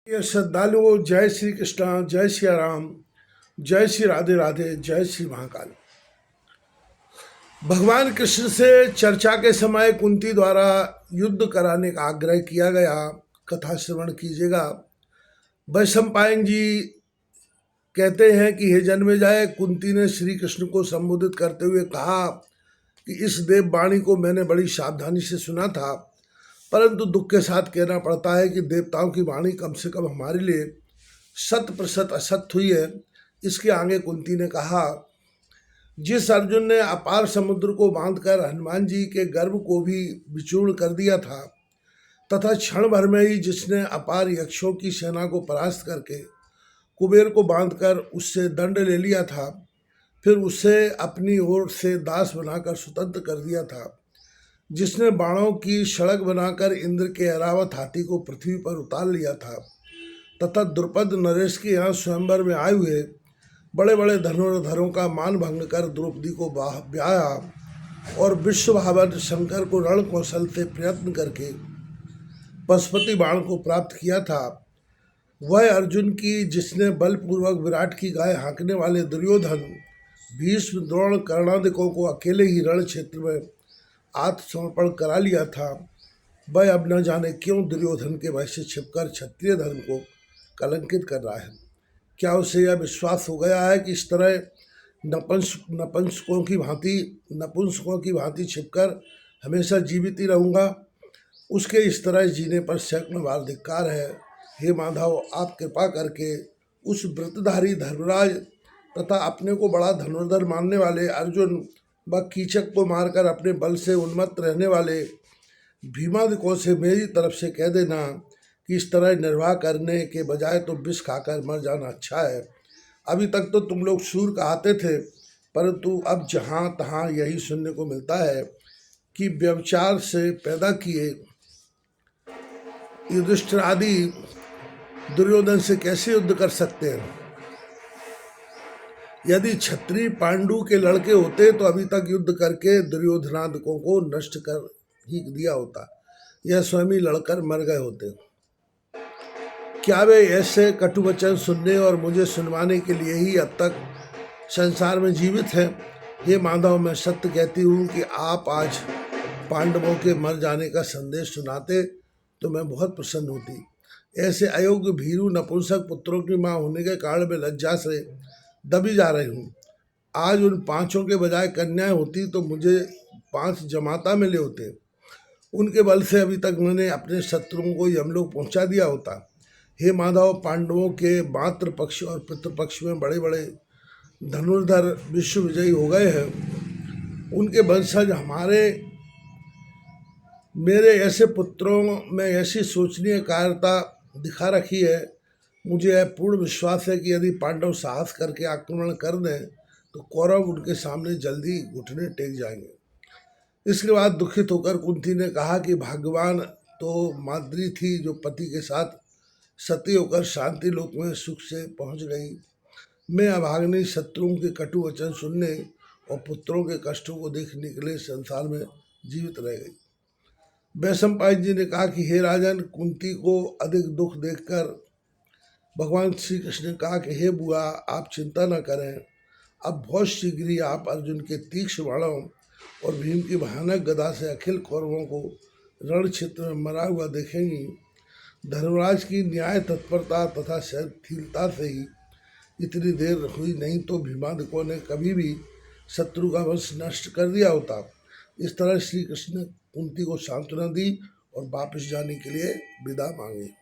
ये श्रद्धालुओं, जय श्री कृष्ण, जय श्री राम, जय श्री राधे राधे, जय श्री महाकाल। भगवान कृष्ण से चर्चा के समय कुंती द्वारा युद्ध कराने का आग्रह किया गया। कथा श्रवण कीजिएगा। वैशंपायन जी कहते हैं कि हे जन्मेजय, कुंती ने श्री कृष्ण को संबोधित करते हुए कहा कि इस देव वाणी को मैंने बड़ी सावधानी से सुना था, परंतु दुख के साथ कहना पड़ता है कि देवताओं की वाणी कम से कम हमारे लिए 100% असत्य हुई है। इसके आगे कुंती ने कहा, जिस अर्जुन ने अपार समुद्र को बांधकर हनुमान जी के गर्भ को भी विचूर्ण कर दिया था, तथा क्षण भर में ही जिसने अपार यक्षों की सेना को परास्त करके कुबेर को बांधकर उससे दंड ले लिया था, फिर उसे अपनी ओर से दास बनाकर स्वतंत्र कर दिया था, जिसने बाणों की सड़क बनाकर इंद्र के ऐरावत हाथी को पृथ्वी पर उतार लिया था, तथा द्रुपद नरेश के यहाँ स्वयंवर में आए हुए बड़े बड़े धनुर्धरों का मान भंग कर द्रौपदी को ब्याहा और विश्व भावन शंकर को रण कौशल से प्रयत्न करके पशुपति बाण को प्राप्त किया था, वह अर्जुन की जिसने बलपूर्वक विराट की गाय हाँकने वाले दुर्योधन, भीष्म, द्रोण, कर्णादिकों को अकेले ही रण क्षेत्र में आत्मसमर्पण करा लिया था, वह अब न जाने क्यों दुर्योधन के वश से छिपकर क्षत्रिय धर्म को कलंकित कर रहा है। क्या उसे यह विश्वास हो गया है कि इस तरह नपुंसकों की भांति छिपकर हमेशा जीवित ही रहूँगा? उसके इस तरह जीने पर सैकड़ों बार धिक्कार है। हे माधव, आप कृपा करके उस व्रतधारी धर्मराज तथा अपने को बड़ा धनुर्धर मानने वाले अर्जुन व कीचक को मारकर अपने बल से उन्मत्त रहने वाले भीमादिकों से मेरी तरफ से कह देना कि इस तरह निर्वाह करने के बजाय तो विष खाकर मर जाना अच्छा है। अभी तक तो तुम लोग सूर कहाते थे, परंतु अब जहाँ तहाँ यही सुनने को मिलता है कि व्यभिचार से पैदा किए युधिष्ठिर आदि दुर्योधन से कैसे युद्ध कर सकते हैं। यदि क्षत्रिय पांडु के लड़के होते तो अभी तक युद्ध करके दुर्योधनादिकों को नष्ट कर ही दिया होता, यह स्वयं ही लड़कर मर गए होते। क्या वे ऐसे कटु वचन सुनने और मुझे सुनवाने के लिए ही अब तक संसार में जीवित हैं? हे माधव, मैं सत्य कहती हूँ कि आप आज पांडवों के मर जाने का संदेश सुनाते तो मैं बहुत प्रसन्न होती। ऐसे अयोग्य भीरू नपुंसक पुत्रों की माँ होने के कारण मैं लज्जा से दबी जा रही हूँ। आज उन 5 के बजाय कन्याएं होती तो मुझे 5 जमाता मिले होते। उनके बल से अभी तक मैंने अपने शत्रुओं को यमलोक पहुँचा दिया होता। हे माधव, पांडवों के मातृ पक्ष और पितृपक्ष में बड़े बड़े धनुर्धर विश्व विजयी हो गए हैं। उनके वंशज मेरे ऐसे पुत्रों में ऐसी सोचनीय कायरता दिखा रखी है। मुझे यह पूर्ण विश्वास है कि यदि पांडव साहस करके आक्रमण कर दें तो कौरव उनके सामने जल्दी घुटने टेक जाएंगे। इसके बाद दुखित होकर कुंती ने कहा कि भगवान तो माद्री थी जो पति के साथ सती होकर शांति लोक में सुख से पहुंच गई। मैं अभाग्नि शत्रुओं के कटु वचन सुनने और पुत्रों के कष्टों को देखने के लिए संसार में जीवित रह गई। वैशंपायन जी ने कहा कि हे राजन, कुंती को अधिक दुख देखकर भगवान श्री कृष्ण ने कहा कि हे बुआ, आप चिंता न करें। अब बहुत शीघ्र ही आप अर्जुन के तीक्ष्ण बाणों और भीम की भयानक गदा से अखिल कौरवों को रण क्षेत्र में मरा हुआ देखेंगी। धर्मराज की न्याय तत्परता तथा सहनशीलता से ही इतनी देर हुई, नहीं तो भीमादिकों ने कभी भी शत्रु का वंश नष्ट कर दिया होता। इस तरह श्री कृष्ण ने कुंती को सांत्वना दी और वापस जाने के लिए विदा मांगी।